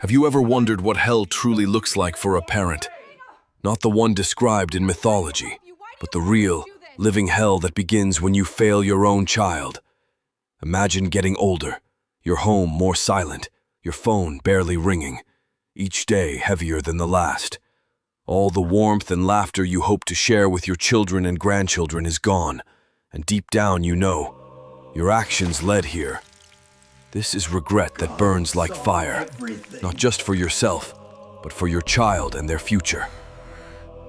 Have you ever wondered what hell truly looks like for a parent? Not the one described in mythology, but the real, living hell that begins when you fail your own child. Imagine getting older, your home more silent, your phone barely ringing, each day heavier than the last. All the warmth and laughter you hope to share with your children and grandchildren is gone, and deep down you know, your actions led here. This is regret that burns like fire, not just for yourself, but for your child and their future.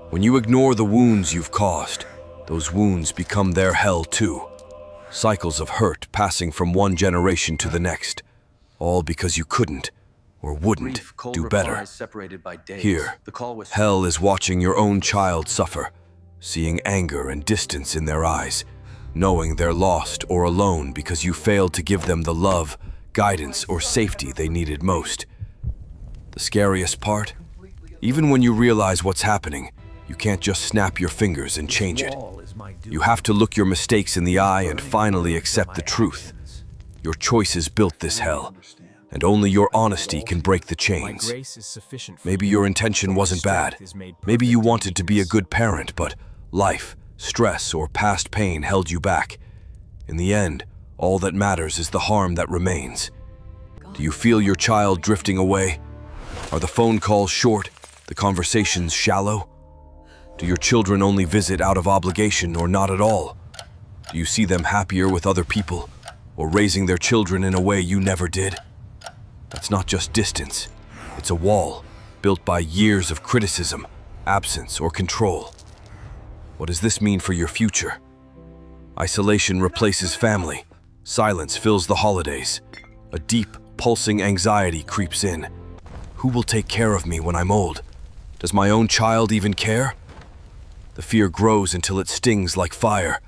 When you ignore the wounds you've caused, those wounds become their hell too. Cycles of hurt passing from one generation to the next, all because you couldn't or wouldn't do better. Here, hell is watching your own child suffer, seeing anger and distance in their eyes, knowing they're lost or alone because you failed to give them the love, guidance, or safety they needed most. The scariest part? Even when you realize what's happening, you can't just snap your fingers and change it. You have to look your mistakes in the eye and finally accept the truth. Your choices built this hell, and only your honesty can break the chains. Maybe your intention wasn't bad. Maybe you wanted to be a good parent, but life, stress, or past pain held you back. In the end, all that matters is the harm that remains. Do you feel your child drifting away? Are the phone calls short, the conversations shallow? Do your children only visit out of obligation or not at all? Do you see them happier with other people, or raising their children in a way you never did? That's not just distance. It's a wall built by years of criticism, absence, or control. What does this mean for your future? Isolation replaces family. Silence fills the holidays. A deep, pulsing anxiety creeps in. Who will take care of me when I'm old? Does my own child even care? The fear grows until it stings like fire.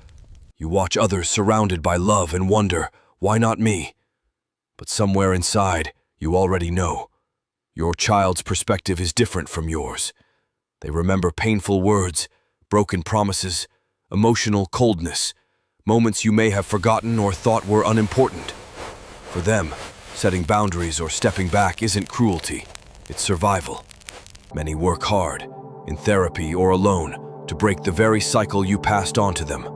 You watch others surrounded by love and wonder, why not me? But somewhere inside, you already know. Your child's perspective is different from yours. They remember painful words, broken promises, emotional coldness, moments you may have forgotten or thought were unimportant. For them, setting boundaries or stepping back isn't cruelty, it's survival. Many work hard, in therapy or alone, to break the very cycle you passed on to them.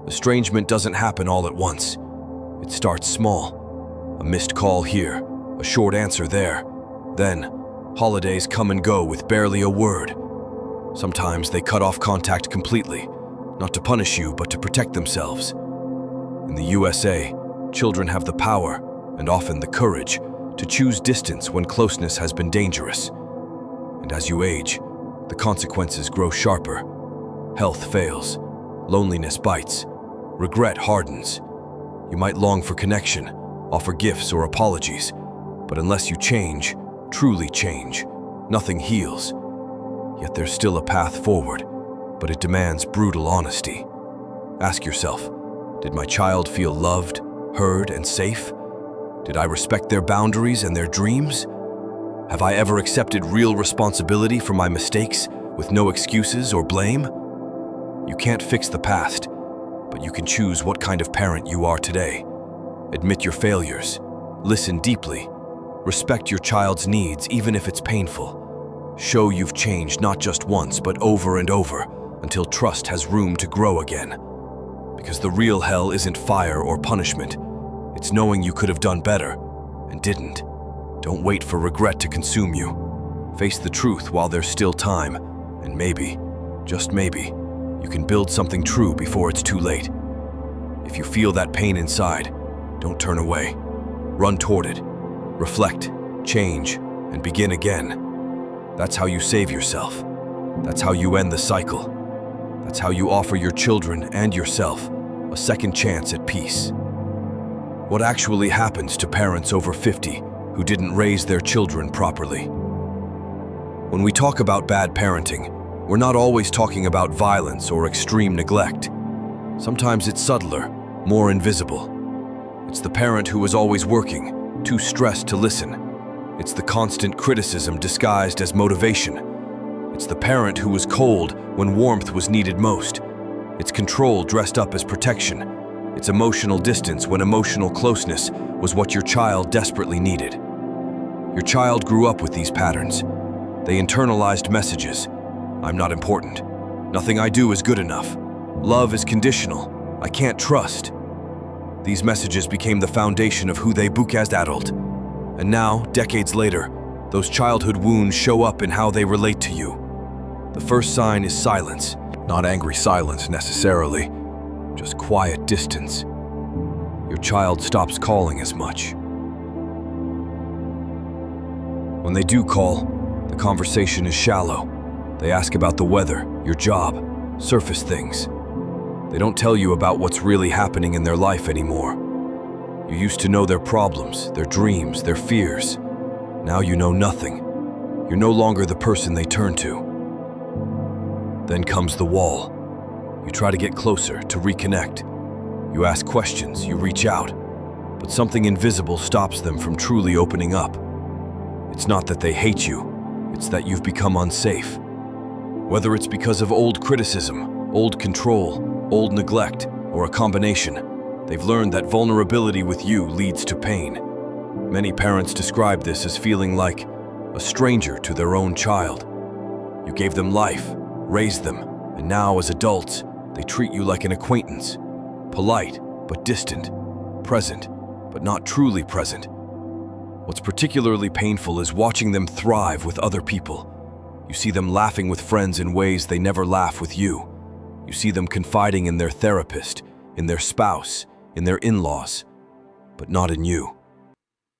Estrangement doesn't happen all at once. It starts small. A missed call here, a short answer there. Then, holidays come and go with barely a word. Sometimes they cut off contact completely, not to punish you, but to protect themselves. In the USA, children have the power, and often the courage, to choose distance when closeness has been dangerous. And as you age, the consequences grow sharper. Health fails, loneliness bites, regret hardens. You might long for connection, offer gifts or apologies, but unless you change, truly change, nothing heals. Yet there's still a path forward, but it demands brutal honesty. Ask yourself, did my child feel loved, heard, and safe? Did I respect their boundaries and their dreams? Have I ever accepted real responsibility for my mistakes with no excuses or blame? You can't fix the past, but you can choose what kind of parent you are today. Admit your failures, listen deeply, respect your child's needs even if it's painful. Show you've changed not just once but over and over until trust has room to grow again. Because the real hell isn't fire or punishment. It's knowing you could have done better and didn't. Don't wait for regret to consume you. Face the truth while there's still time, and maybe, just maybe, you can build something true before it's too late. If you feel that pain inside, don't turn away. Run toward it. Reflect, change, and begin again. That's how you save yourself. That's how you end the cycle. That's how you offer your children and yourself a second chance at peace. What actually happens to parents over 50 who didn't raise their children properly? When we talk about bad parenting, we're not always talking about violence or extreme neglect. Sometimes it's subtler, more invisible. It's the parent who is always working, too stressed to listen. It's the constant criticism disguised as motivation. It's the parent who was cold when warmth was needed most. It's control dressed up as protection. It's emotional distance when emotional closeness was what your child desperately needed. Your child grew up with these patterns. They internalized messages. I'm not important. Nothing I do is good enough. Love is conditional. I can't trust. These messages became the foundation of who they became as adult. And now, decades later, those childhood wounds show up in how they relate to you. The first sign is silence. Not angry silence necessarily, just quiet distance. Your child stops calling as much. When they do call, the conversation is shallow. They ask about the weather, your job, surface things. They don't tell you about what's really happening in their life anymore. You used to know their problems, their dreams, their fears. Now you know nothing. You're no longer the person they turn to. Then comes the wall. You try to get closer, to reconnect. You ask questions, you reach out, but something invisible stops them from truly opening up. It's not that they hate you, it's that you've become unsafe. Whether it's because of old criticism, old control, old neglect, or a combination, they've learned that vulnerability with you leads to pain. Many parents describe this as feeling like a stranger to their own child. You gave them life, raised them, and now as adults, they treat you like an acquaintance. Polite, but distant. Present, but not truly present. What's particularly painful is watching them thrive with other people. You see them laughing with friends in ways they never laugh with you. You see them confiding in their therapist, in their spouse, in their in-laws, but not in you.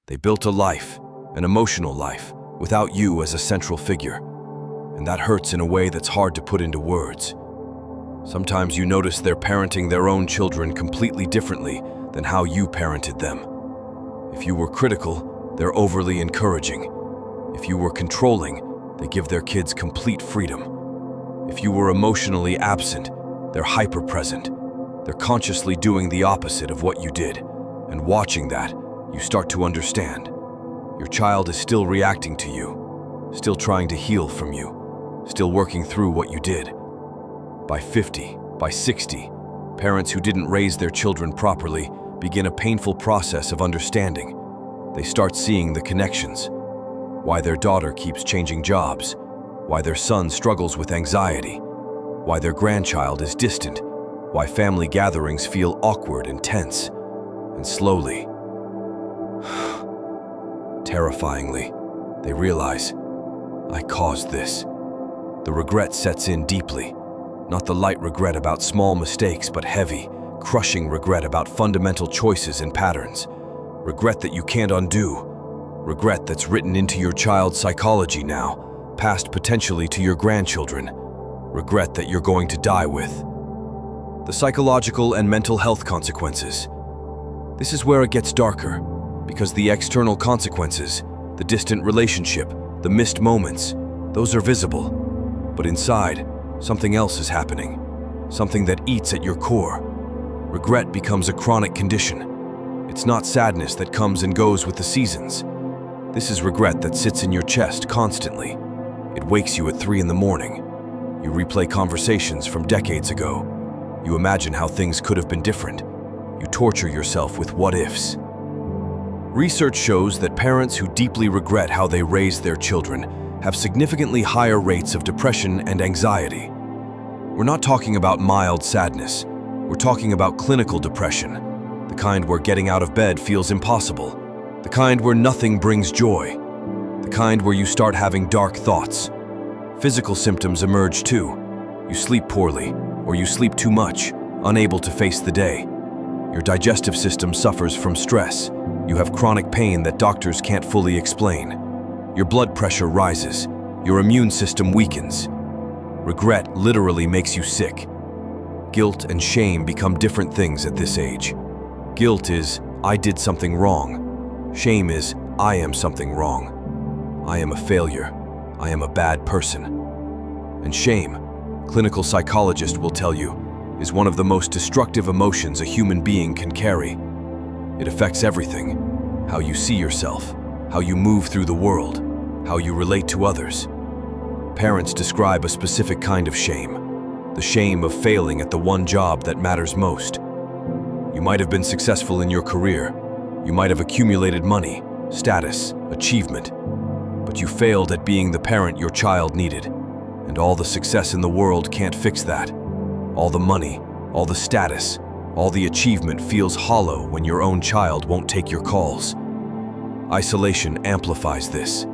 They built a life, an emotional life, without you as a central figure. And that hurts in a way that's hard to put into words. Sometimes you notice they're parenting their own children completely differently than how you parented them. If you were critical, they're overly encouraging. If you were controlling, they give their kids complete freedom. If you were emotionally absent, they're hyper-present. They're consciously doing the opposite of what you did. And watching that, you start to understand. Your child is still reacting to you, still trying to heal from you, still working through what you did. By 50, by 60, parents who didn't raise their children properly begin a painful process of understanding. They start seeing the connections. Why their daughter keeps changing jobs, why their son struggles with anxiety, why their grandchild is distant, why family gatherings feel awkward and tense. And slowly, terrifyingly, they realize, I caused this. The regret sets in deeply, not the light regret about small mistakes, but heavy, crushing regret about fundamental choices and patterns. Regret that you can't undo. Regret that's written into your child's psychology now, passed potentially to your grandchildren. Regret that you're going to die with. The psychological and mental health consequences. This is where it gets darker, because the external consequences, the distant relationship, the missed moments, those are visible. But inside, something else is happening, something that eats at your core. Regret becomes a chronic condition. It's not sadness that comes and goes with the seasons. This is regret that sits in your chest constantly. It wakes you at 3 in the morning. You replay conversations from decades ago. You imagine how things could have been different. You torture yourself with what-ifs. Research shows that parents who deeply regret how they raised their children have significantly higher rates of depression and anxiety. We're not talking about mild sadness. We're talking about clinical depression, the kind where getting out of bed feels impossible, the kind where nothing brings joy, the kind where you start having dark thoughts. Physical symptoms emerge too. You sleep poorly, or you sleep too much, unable to face the day. Your digestive system suffers from stress. You have chronic pain that doctors can't fully explain. Your blood pressure rises. Your immune system weakens. Regret literally makes you sick. Guilt and shame become different things at this age. Guilt is, I did something wrong. Shame is, I am something wrong. I am a failure. I am a bad person. And shame, clinical psychologists will tell you, is one of the most destructive emotions a human being can carry. It affects everything. How you see yourself, how you move through the world, how you relate to others. Parents describe a specific kind of shame, the shame of failing at the one job that matters most. You might have been successful in your career. You might have accumulated money. status, achievement. But you failed at being the parent your child needed. And all the success in the world can't fix that. All the money, all the status, all the achievement feels hollow when your own child won't take your calls. Isolation amplifies this.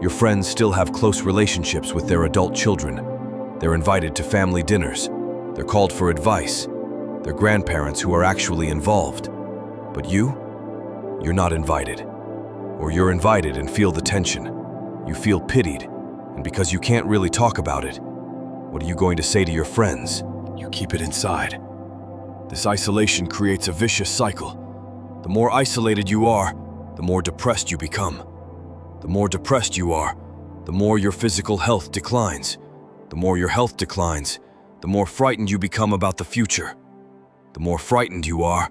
Your friends still have close relationships with their adult children. They're invited to family dinners. They're called for advice. They're grandparents who are actually involved. But you're not invited. Or you're invited and feel the tension. You feel pitied, and because you can't really talk about it, what are you going to say to your friends? You keep it inside. This isolation creates a vicious cycle. The more isolated you are, the more depressed you become. The more depressed you are, the more your physical health declines. The more your health declines, the more frightened you become about the future. The more frightened you are,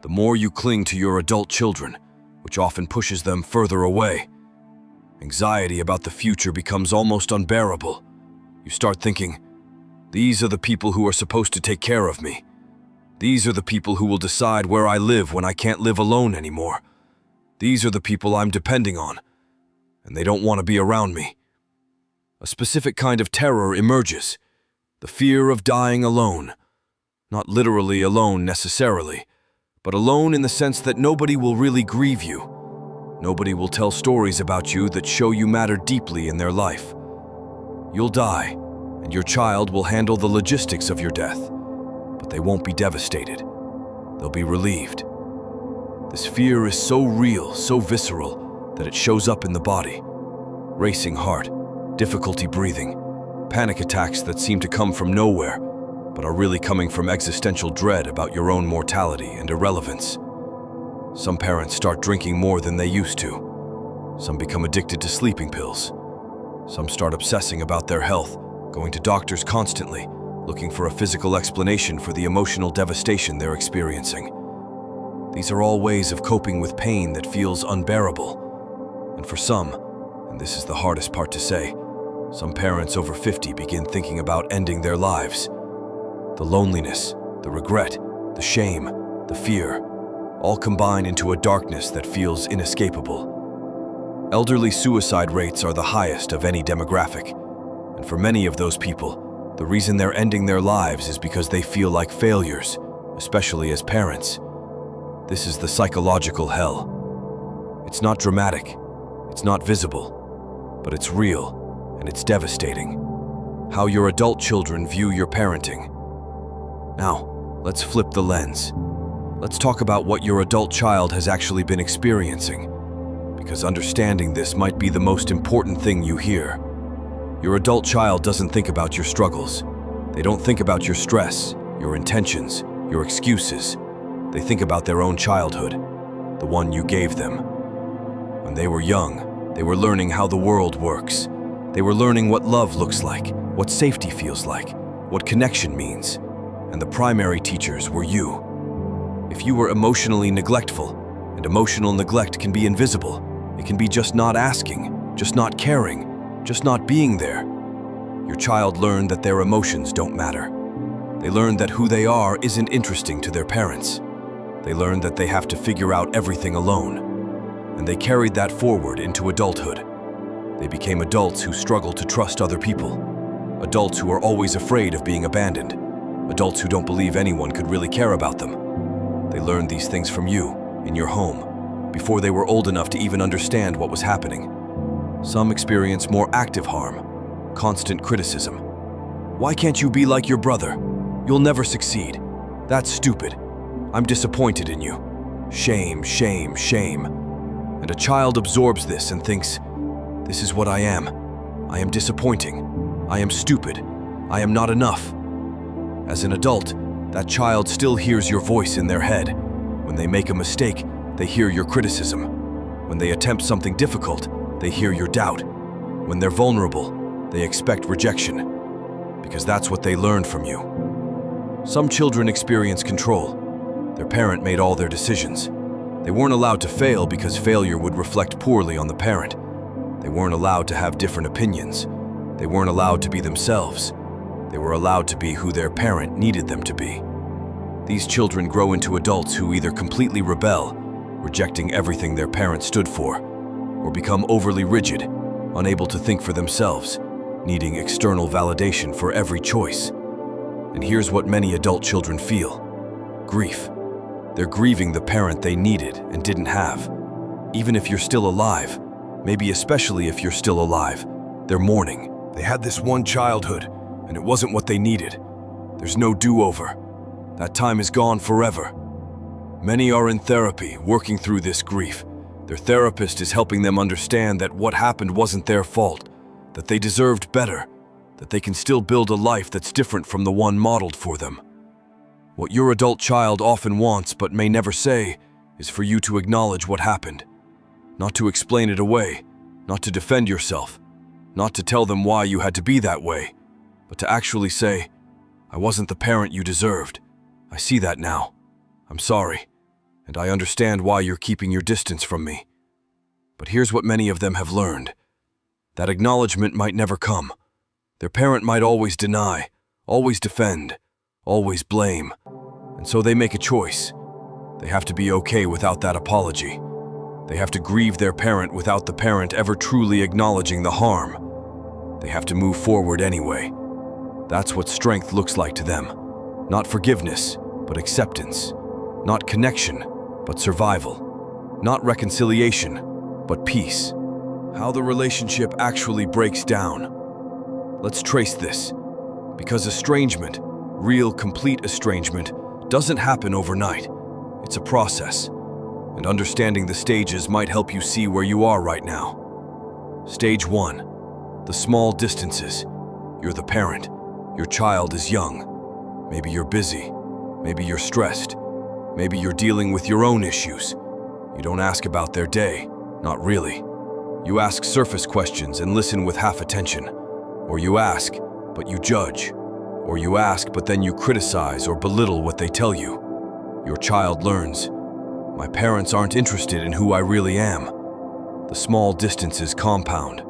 the more you cling to your adult children, which often pushes them further away. Anxiety about the future becomes almost unbearable. You start thinking, these are the people who are supposed to take care of me. These are the people who will decide where I live when I can't live alone anymore. These are the people I'm depending on, and they don't want to be around me. A specific kind of terror emerges, the fear of dying alone. Not literally alone necessarily, but alone in the sense that nobody will really grieve you. Nobody will tell stories about you that show you matter deeply in their life. You'll die, and your child will handle the logistics of your death, but they won't be devastated. They'll be relieved. This fear is so real, so visceral, that it shows up in the body. Racing heart, difficulty breathing, panic attacks that seem to come from nowhere, but are really coming from existential dread about your own mortality and irrelevance. Some parents start drinking more than they used to. Some become addicted to sleeping pills. Some start obsessing about their health, going to doctors constantly, looking for a physical explanation for the emotional devastation they're experiencing. These are all ways of coping with pain that feels unbearable. And for some, and this is the hardest part to say, some parents over 50 begin thinking about ending their lives. The loneliness, the regret, the shame, the fear, all combine into a darkness that feels inescapable. Elderly suicide rates are the highest of any demographic, and for many of those people, the reason they're ending their lives is because they feel like failures, especially as parents. This is the psychological hell. It's not dramatic, it's not visible, but it's real, and it's devastating. How your adult children view your parenting. Now, let's flip the lens. Let's talk about what your adult child has actually been experiencing, because understanding this might be the most important thing you hear. Your adult child doesn't think about your struggles. They don't think about your stress, your intentions, your excuses. They think about their own childhood, the one you gave them. When they were young, they were learning how the world works. They were learning what love looks like, what safety feels like, what connection means. And the primary teachers were you. If you were emotionally neglectful, and emotional neglect can be invisible, it can be just not asking, just not caring, just not being there. Your child learned that their emotions don't matter. They learned that who they are isn't interesting to their parents. They learned that they have to figure out everything alone. And they carried that forward into adulthood. They became adults who struggle to trust other people. Adults who are always afraid of being abandoned. Adults who don't believe anyone could really care about them. They learned these things from you, in your home, before they were old enough to even understand what was happening. Some experience more active harm, constant criticism. Why can't you be like your brother? You'll never succeed. That's stupid. I'm disappointed in you. Shame, shame, shame. And a child absorbs this and thinks, this is what I am. I am disappointing. I am stupid. I am not enough. As an adult, that child still hears your voice in their head. When they make a mistake, they hear your criticism. When they attempt something difficult, they hear your doubt. When they're vulnerable, they expect rejection, because that's what they learned from you. Some children experience control. Their parent made all their decisions. They weren't allowed to fail because failure would reflect poorly on the parent. They weren't allowed to have different opinions. They weren't allowed to be themselves. They were allowed to be who their parent needed them to be. These children grow into adults who either completely rebel rejecting everything their parent stood for, or become overly rigid, unable to think for themselves, needing external validation for every choice. And here's what many adult children feel: grief. They're grieving the parent they needed and didn't have. Even if you're still alive, maybe especially if you're still alive, they're mourning. They had this one childhood, and it wasn't what they needed. There's no do-over. That time is gone forever. Many are in therapy, working through this grief. Their therapist is helping them understand that what happened wasn't their fault, that they deserved better, that they can still build a life that's different from the one modeled for them. What your adult child often wants but may never say is for you to acknowledge what happened. Not to explain it away, not to defend yourself, not to tell them why you had to be that way, but to actually say, "I wasn't the parent you deserved. I see that now. I'm sorry, and I understand why you're keeping your distance from me." But here's what many of them have learned. That acknowledgement might never come. Their parent might always deny, always defend, always blame. And so they make a choice. They have to be okay without that apology. They have to grieve their parent without the parent ever truly acknowledging the harm. They have to move forward anyway. That's what strength looks like to them. Not forgiveness, but acceptance. Not connection, but survival. Not reconciliation, but peace. How the relationship actually breaks down. Let's trace this. Because estrangement, real, complete estrangement, doesn't happen overnight. It's a process. And understanding the stages might help you see where you are right now. Stage 1. The small distances. You're the parent. Your child is young. Maybe you're busy. Maybe you're stressed. Maybe you're dealing with your own issues. You don't ask about their day. Not really. You ask surface questions and listen with half attention. Or you ask, but you judge. Or you ask, but then you criticize or belittle what they tell you. Your child learns, "My parents aren't interested in who I really am." The small distances compound.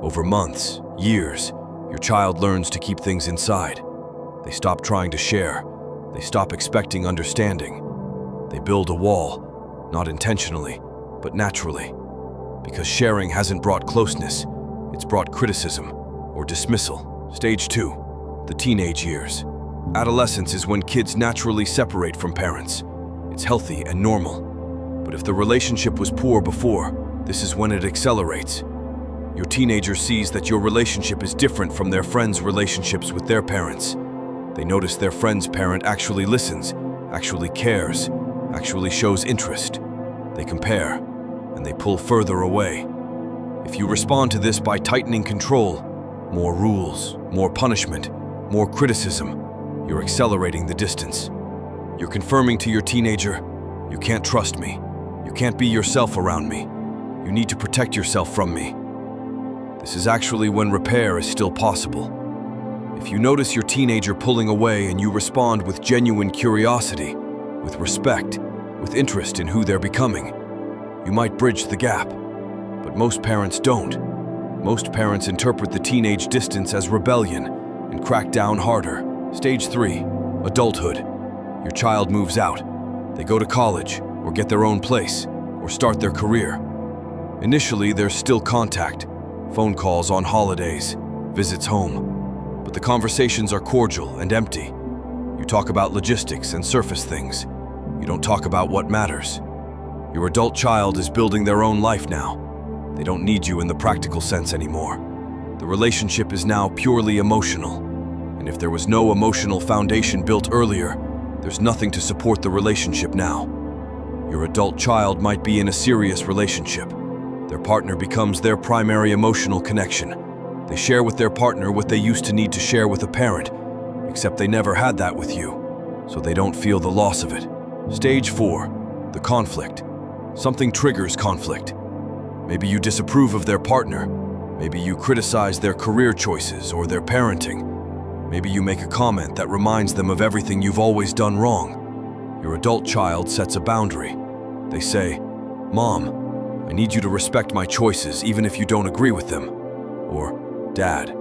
Over months, years, your child learns to keep things inside. They stop trying to share. They stop expecting understanding. They build a wall, not intentionally, but naturally. Because sharing hasn't brought closeness, it's brought criticism or dismissal. Stage 2. The teenage years. Adolescence is when kids naturally separate from parents. It's healthy and normal. But if the relationship was poor before, this is when it accelerates. Your teenager sees that your relationship is different from their friends' relationships with their parents. They notice their friend's parent actually listens, actually cares, actually shows interest. They compare, and they pull further away. If you respond to this by tightening control, more rules, more punishment, more criticism, you're accelerating the distance. You're confirming to your teenager, "You can't trust me. You can't be yourself around me. You need to protect yourself from me." This is actually when repair is still possible. If you notice your teenager pulling away and you respond with genuine curiosity, with respect, with interest in who they're becoming, you might bridge the gap. But most parents don't. Most parents interpret the teenage distance as rebellion and crack down harder. Stage 3. Adulthood. Your child moves out. They go to college, or get their own place, or start their career. Initially, there's still contact, phone calls on holidays, visits home. But the conversations are cordial and empty. You talk about logistics and surface things. You don't talk about what matters. Your adult child is building their own life now. They don't need you in the practical sense anymore. The relationship is now purely emotional. And if there was no emotional foundation built earlier, there's nothing to support the relationship now. Your adult child might be in a serious relationship. Their partner becomes their primary emotional connection. They share with their partner what they used to need to share with a parent, except they never had that with you, so they don't feel the loss of it. Stage 4. The conflict. Something triggers conflict. Maybe you disapprove of their partner. Maybe you criticize their career choices or their parenting. Maybe you make a comment that reminds them of everything you've always done wrong. Your adult child sets a boundary. They say, "Mom, I need you to respect my choices even if you don't agree with them." Or, "Dad,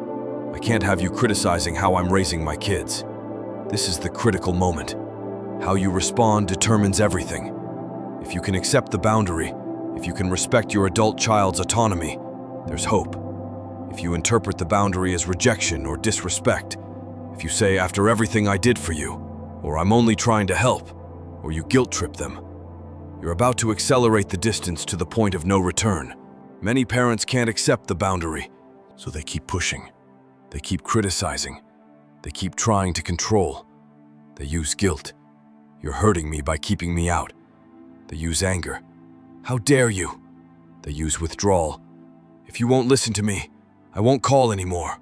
I can't have you criticizing how I'm raising my kids." This is the critical moment. How you respond determines everything. If you can accept the boundary, if you can respect your adult child's autonomy, there's hope. If you interpret the boundary as rejection or disrespect, if you say, "After everything I did for you," or "I'm only trying to help," or you guilt trip them, you're about to accelerate the distance to the point of no return. Many parents can't accept the boundary, so they keep pushing. They keep criticizing. They keep trying to control. They use guilt. "You're hurting me by keeping me out." They use anger. "How dare you?" They use withdrawal. "If you won't listen to me, I won't call anymore."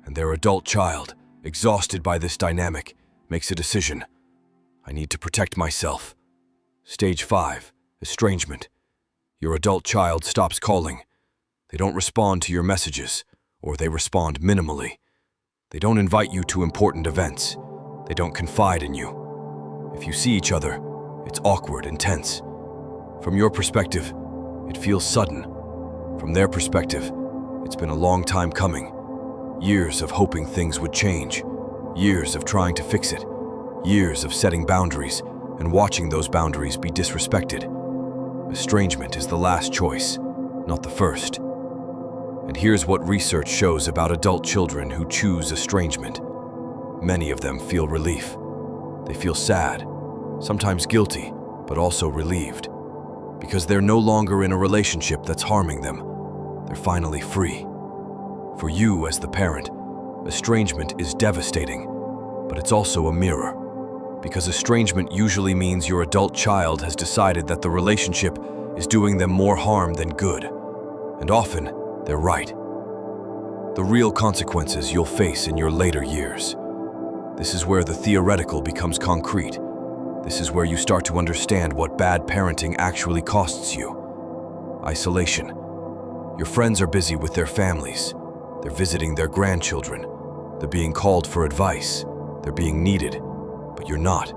And their adult child, exhausted by this dynamic, makes a decision. "I need to protect myself." Stage 5, estrangement. Your adult child stops calling. They don't respond to your messages, or they respond minimally. They don't invite you to important events. They don't confide in you. If you see each other, it's awkward and tense. From your perspective, it feels sudden. From their perspective, it's been a long time coming. Years of hoping things would change. Years of trying to fix it. Years of setting boundaries and watching those boundaries be disrespected. Estrangement is the last choice, not the first. And here's what research shows about adult children who choose estrangement. Many of them feel relief. They feel sad, sometimes guilty, but also relieved. Because they're no longer in a relationship that's harming them. They're finally free. For you as the parent, estrangement is devastating, but it's also a mirror. Because estrangement usually means your adult child has decided that the relationship is doing them more harm than good. And often, they're right. The real consequences you'll face in your later years. This is where the theoretical becomes concrete. This is where you start to understand what bad parenting actually costs you. Isolation. Your friends are busy with their families. They're visiting their grandchildren. They're being called for advice. They're being needed. But you're not.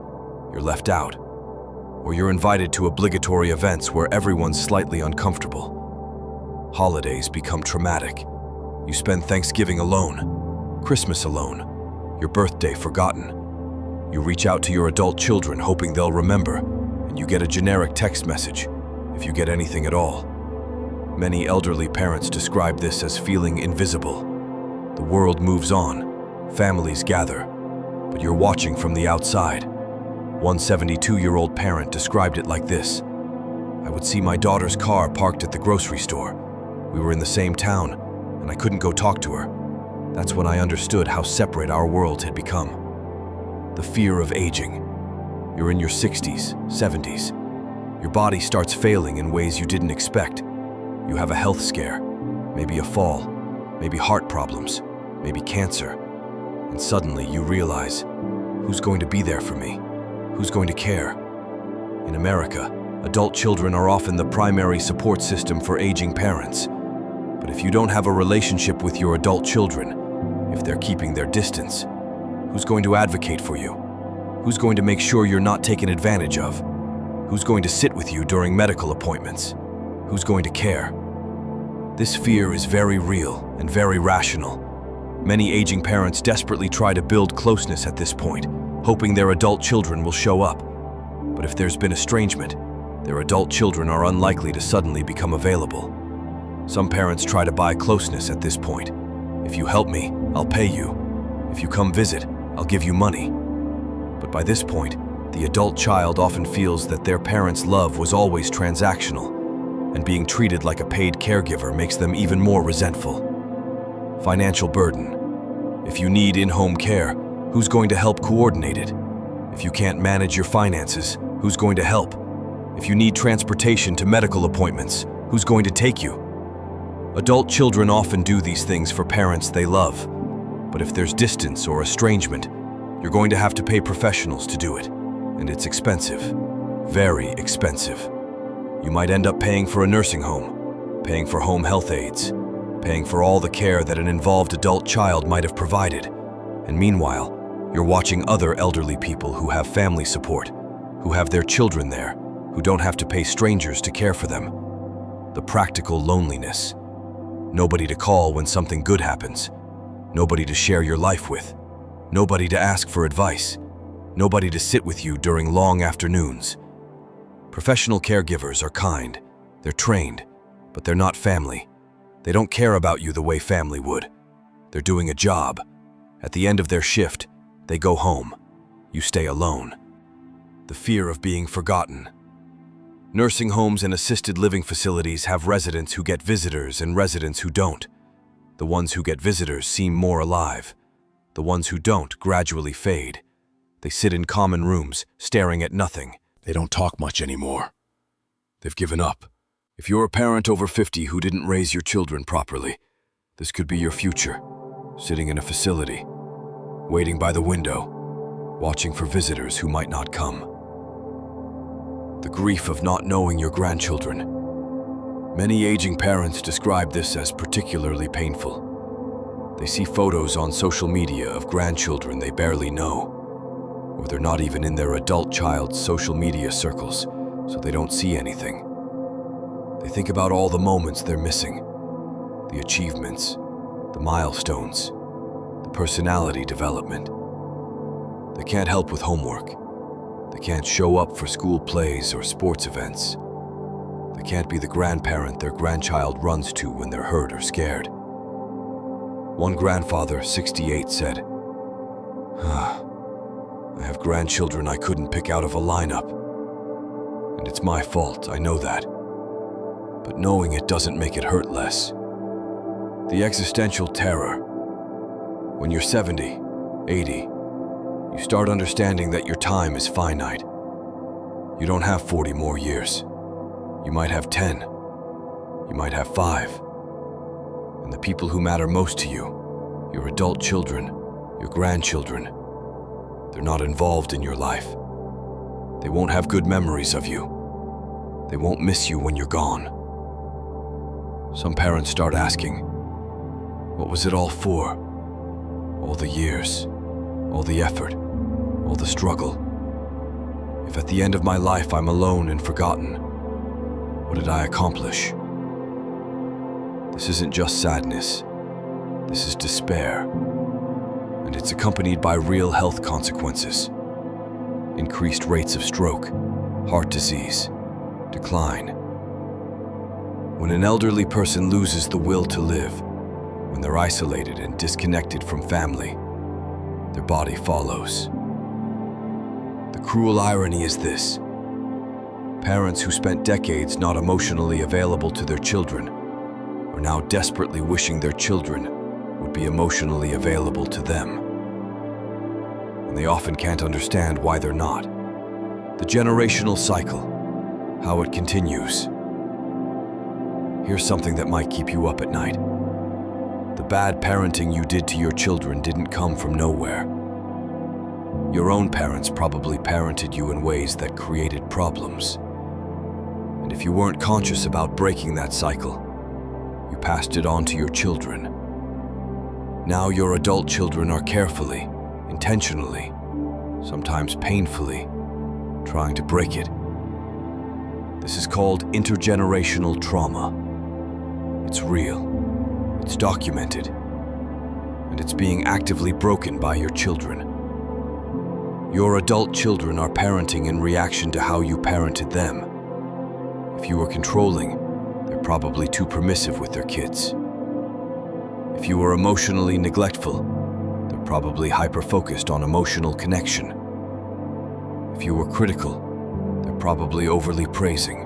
You're left out. Or you're invited to obligatory events where everyone's slightly uncomfortable. Holidays become traumatic. You spend Thanksgiving alone, Christmas alone, your birthday forgotten. You reach out to your adult children hoping they'll remember, and you get a generic text message, if you get anything at all. Many elderly parents describe this as feeling invisible. The world moves on, families gather, but you're watching from the outside. One 72-year-old parent described it like this: "I would see my daughter's car parked at the grocery store. We were in the same town, and I couldn't go talk to her. That's when I understood how separate our worlds had become." The fear of aging. You're in your 60s, 70s. Your body starts failing in ways you didn't expect. You have a health scare, maybe a fall, maybe heart problems, maybe cancer. And suddenly you realize, who's going to be there for me? Who's going to care? In America, adult children are often the primary support system for aging parents. But if you don't have a relationship with your adult children, if they're keeping their distance, who's going to advocate for you? Who's going to make sure you're not taken advantage of? Who's going to sit with you during medical appointments? Who's going to care? This fear is very real and very rational. Many aging parents desperately try to build closeness at this point, hoping their adult children will show up. But if there's been estrangement, their adult children are unlikely to suddenly become available. Some parents try to buy closeness at this point. "If you help me, I'll pay you. If you come visit, I'll give you money." But by this point, the adult child often feels that their parents' love was always transactional, and being treated like a paid caregiver makes them even more resentful. Financial burden. If you need in-home care, who's going to help coordinate it? If you can't manage your finances, who's going to help? If you need transportation to medical appointments, who's going to take you? Adult children often do these things for parents they love. But if there's distance or estrangement, you're going to have to pay professionals to do it. And it's expensive. Very expensive. You might end up paying for a nursing home, paying for home health aides, paying for all the care that an involved adult child might have provided. And meanwhile, you're watching other elderly people who have family support, who have their children there, who don't have to pay strangers to care for them. The practical loneliness. Nobody to call when something good happens. Nobody to share your life with. Nobody to ask for advice. Nobody to sit with you during long afternoons. Professional caregivers are kind, they're trained, but they're not family. They don't care about you the way family would. They're doing a job. At the end of their shift, they go home. You stay alone. The fear of being forgotten. Nursing homes and assisted living facilities have residents who get visitors and residents who don't. The ones who get visitors seem more alive. The ones who don't gradually fade. They sit in common rooms, staring at nothing. They don't talk much anymore. They've given up. If you're a parent over 50 who didn't raise your children properly, this could be your future. Sitting in a facility, waiting by the window, watching for visitors who might not come. The grief of not knowing your grandchildren. Many aging parents describe this as particularly painful. They see photos on social media of grandchildren they barely know, or they're not even in their adult child's social media circles, so they don't see anything. They think about all the moments they're missing, the achievements, the milestones, the personality development. They can't help with homework. They can't show up for school plays or sports events. They can't be the grandparent their grandchild runs to when they're hurt or scared. One grandfather, 68, said, I have grandchildren I couldn't pick out of a lineup. And it's my fault, I know that. But knowing it doesn't make it hurt less. The existential terror. When you're 70, 80, you start understanding that your time is finite. You don't have 40 more years. You might have 10. You might have 5. And the people who matter most to you, your adult children, your grandchildren, they're not involved in your life. They won't have good memories of you. They won't miss you when you're gone. Some parents start asking, what was it all for? All the years, all the effort, all the struggle. If at the end of my life I'm alone and forgotten, what did I accomplish? This isn't just sadness. This is despair. And it's accompanied by real health consequences. Increased rates of stroke, heart disease, decline. When an elderly person loses the will to live, when they're isolated and disconnected from family, their body follows. The cruel irony is this. Parents who spent decades not emotionally available to their children are now desperately wishing their children would be emotionally available to them. And they often can't understand why they're not. The generational cycle, how it continues. Here's something that might keep you up at night. The bad parenting you did to your children didn't come from nowhere. Your own parents probably parented you in ways that created problems. And if you weren't conscious about breaking that cycle, you passed it on to your children. Now your adult children are carefully, intentionally, sometimes painfully, trying to break it. This is called intergenerational trauma. It's real, it's documented, and it's being actively broken by your children. Your adult children are parenting in reaction to how you parented them. If you were controlling, they're probably too permissive with their kids. If you were emotionally neglectful, they're probably hyper-focused on emotional connection. If you were critical, they're probably overly praising.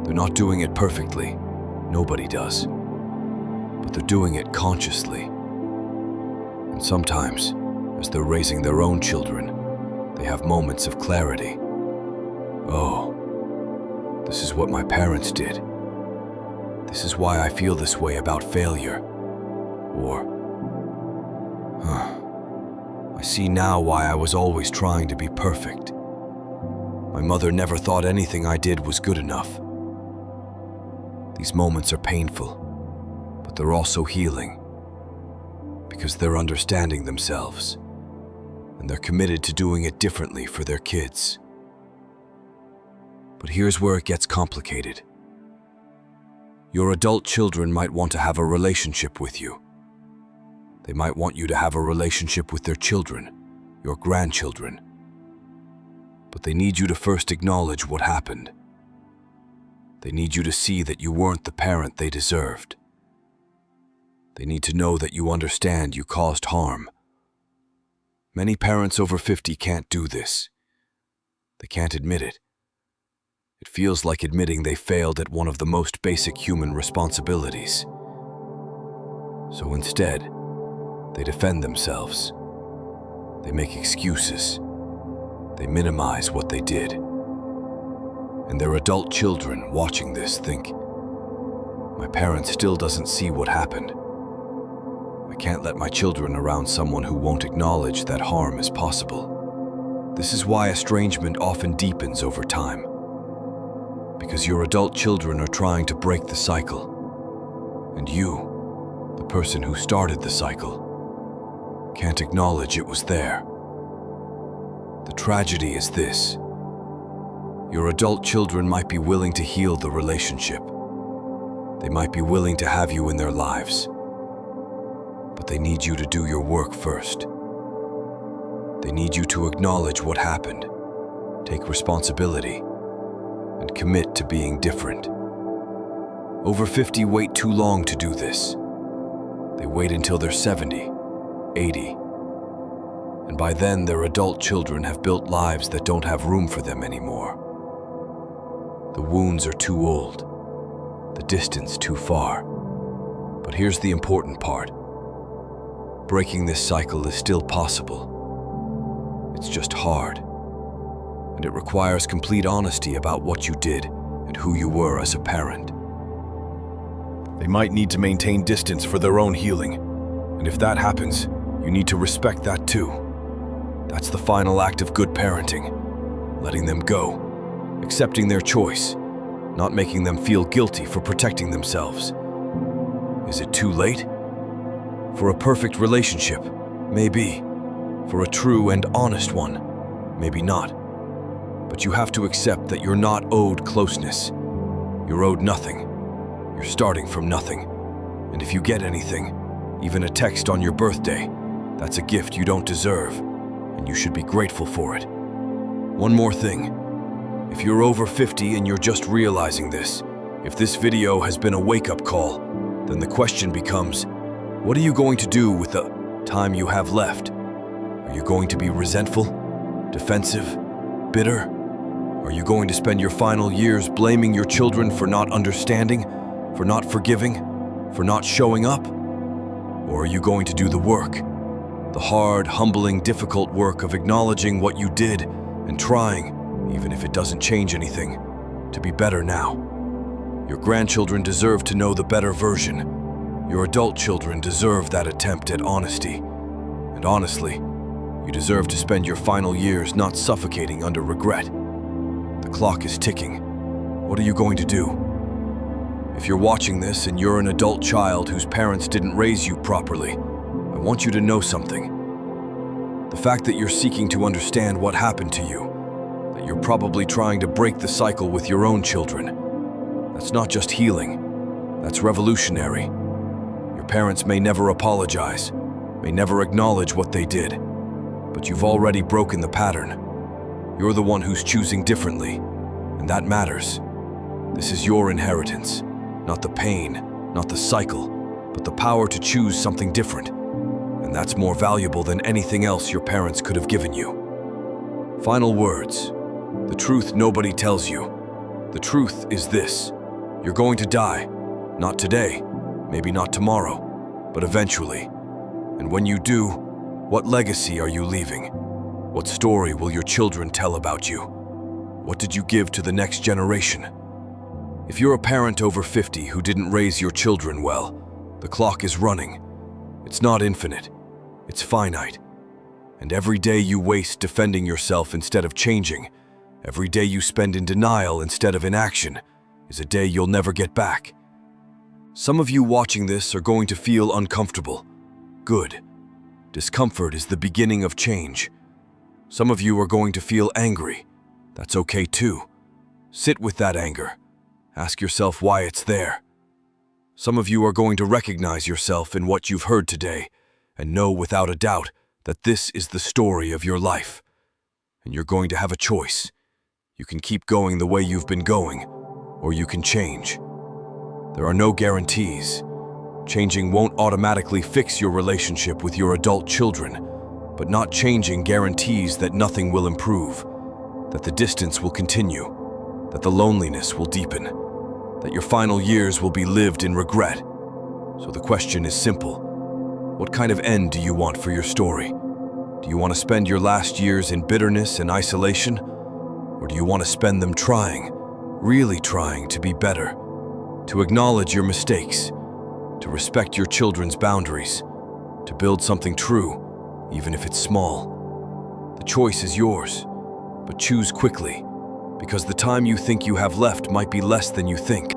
They're not doing it perfectly. Nobody does. But they're doing it consciously. And sometimes, as they're raising their own children, they have moments of clarity. Oh, this is what my parents did. This is why I feel this way about failure. Or, I see now why I was always trying to be perfect. My mother never thought anything I did was good enough. These moments are painful, but they're also healing, because they're understanding themselves, and they're committed to doing it differently for their kids. But here's where it gets complicated. Your adult children might want to have a relationship with you. They might want you to have a relationship with their children, your grandchildren. But they need you to first acknowledge what happened. They need you to see that you weren't the parent they deserved. They need to know that you understand you caused harm. Many parents over 50 can't do this. They can't admit it. It feels like admitting they failed at one of the most basic human responsibilities. So instead, they defend themselves. They make excuses. They minimize what they did. And their adult children watching this think, my parent still doesn't see what happened. I can't let my children around someone who won't acknowledge that harm is possible. This is why estrangement often deepens over time. Because your adult children are trying to break the cycle. And you, the person who started the cycle, can't acknowledge it was there. The tragedy is this. Your adult children might be willing to heal the relationship. They might be willing to have you in their lives. But they need you to do your work first. They need you to acknowledge what happened, take responsibility, and commit to being different. Over 50 wait too long to do this. They wait until they're 70, 80. And by then, their adult children have built lives that don't have room for them anymore. The wounds are too old, the distance too far. But here's the important part. Breaking this cycle is still possible. It's just hard. And it requires complete honesty about what you did and who you were as a parent. They might need to maintain distance for their own healing. And if that happens, you need to respect that too. That's the final act of good parenting. Letting them go, accepting their choice, not making them feel guilty for protecting themselves. Is it too late? For a perfect relationship, maybe. For a true and honest one, maybe not. But you have to accept that you're not owed closeness. You're owed nothing. You're starting from nothing. And if you get anything, even a text on your birthday, that's a gift you don't deserve, and you should be grateful for it. One more thing. If you're over 50 and you're just realizing this, if this video has been a wake-up call, then the question becomes, what are you going to do with the time you have left? Are you going to be resentful, defensive, bitter? Are you going to spend your final years blaming your children for not understanding, for not forgiving, for not showing up? Or are you going to do the work, the hard, humbling, difficult work of acknowledging what you did and trying, even if it doesn't change anything, to be better now? Your grandchildren deserve to know the better version. Your adult children deserve that attempt at honesty. And honestly, you deserve to spend your final years not suffocating under regret. The clock is ticking. What are you going to do? If you're watching this and you're an adult child whose parents didn't raise you properly, I want you to know something. The fact that you're seeking to understand what happened to you, that you're probably trying to break the cycle with your own children, that's not just healing, that's revolutionary. Your parents may never apologize, may never acknowledge what they did, but you've already broken the pattern. You're the one who's choosing differently, and that matters. This is your inheritance, not the pain, not the cycle, but the power to choose something different. And that's more valuable than anything else your parents could have given you. Final words. The truth nobody tells you. The truth is this. You're going to die. Not today, maybe not tomorrow, but eventually. And when you do, what legacy are you leaving? What story will your children tell about you? What did you give to the next generation? If you're a parent over 50 who didn't raise your children well, the clock is running. It's not infinite, it's finite. And every day you waste defending yourself instead of changing, every day you spend in denial instead of in action, is a day you'll never get back. Some of you watching this are going to feel uncomfortable. Good. Discomfort is the beginning of change. Some of you are going to feel angry. That's okay too. Sit with that anger. Ask yourself why it's there. Some of you are going to recognize yourself in what you've heard today and know without a doubt that this is the story of your life. and you're going to have a choice. You can keep going the way you've been going, or you can change. There are no guarantees. Changing won't automatically fix your relationship with your adult children, but not changing guarantees that nothing will improve, that the distance will continue, that the loneliness will deepen, that your final years will be lived in regret. So the question is simple. What kind of end do you want for your story? Do you want to spend your last years in bitterness and isolation? Or do you want to spend them trying, really trying to be better, to acknowledge your mistakes, to respect your children's boundaries, to build something true, even if it's small? The choice is yours, but choose quickly, because the time you think you have left might be less than you think.